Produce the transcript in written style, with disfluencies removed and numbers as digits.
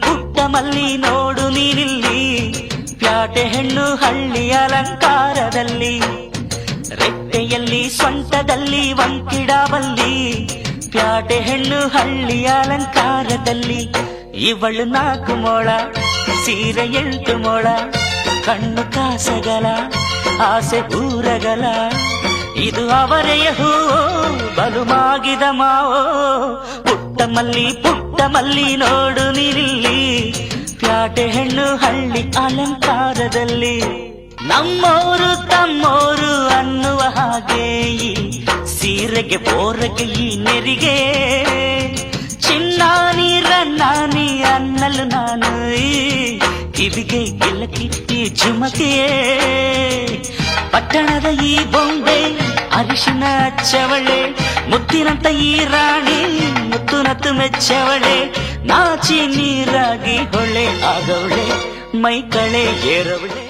ಪುಟ್ಟ ಮಲ್ಲಿ ನೋಡು ನೀನಿಲ್ಲಿ, ಪ್ಯಾಟೆ ಹೆಣ್ಣು ಹಳ್ಳಿ ಅಲಂಕಾರದಲ್ಲಿ, ರೆಟ್ಟೆಯಲ್ಲಿ ಸೊಂಟದಲ್ಲಿ ವಂಕಿಡಾವಲ್ಲಿ, ಪ್ಯಾಟೆ ಹೆಣ್ಣು ಹಳ್ಳಿ ಅಲಂಕಾರದಲ್ಲಿ. ಇವಳು 4 ಮೊಳ ಸೀರೆ 8 ಮೊಳ, ಕಣ್ಣು ಕಾಸಗಲ ಆಸೆ ಊರಗಲ, ಇದು ಅವರೆಯ ಹೂವೋ ಬಲು ಮಾಗಿದ ಮಾವೋ. ಪುಟ್ಟ ಮಲ್ಲಿ ನೋಡು ನೀನಿಲ್ಲಿ, ಪ್ಯಾಟೆ ಹೆಣ್ಣು ಹಳ್ಳಿ ಅಲಂಕಾರದಲ್ಲಿ. ನಮ್ಮೋರು ತಮ್ಮೋರು ಅನ್ನುವ ಹಾಗೆ ಈ ಸೀರೆಗೆ ಬೋರಗೆ ಈ ನೆರಿಗೆ, ಚಿನ್ನಾನಿ ರನ್ನಾನಿ ಅನ್ನಲು ನಾನು ಈ ಕಿವಿಗೆ ಗಿಲಕಿ ಈ ಝುಮಕಿಯೇ. ಪಟ್ಟಣದ ಈ ಬೊಂಬೆ ಅರಿಶಿನ ಹಚ್ಚವಳೆ, ಮುತ್ತಿನಂತ ಈ ರಾಣಿ ಮುತ್ತು ನತ್ತು ಮೆಚ್ಚವಳೆ, ನಾಚಿ ನೀರಾಗಿ ಹೊಳೆ ಆಗವಳೆ, ಮೈ ಕಳೆ ಏರವಳೆ.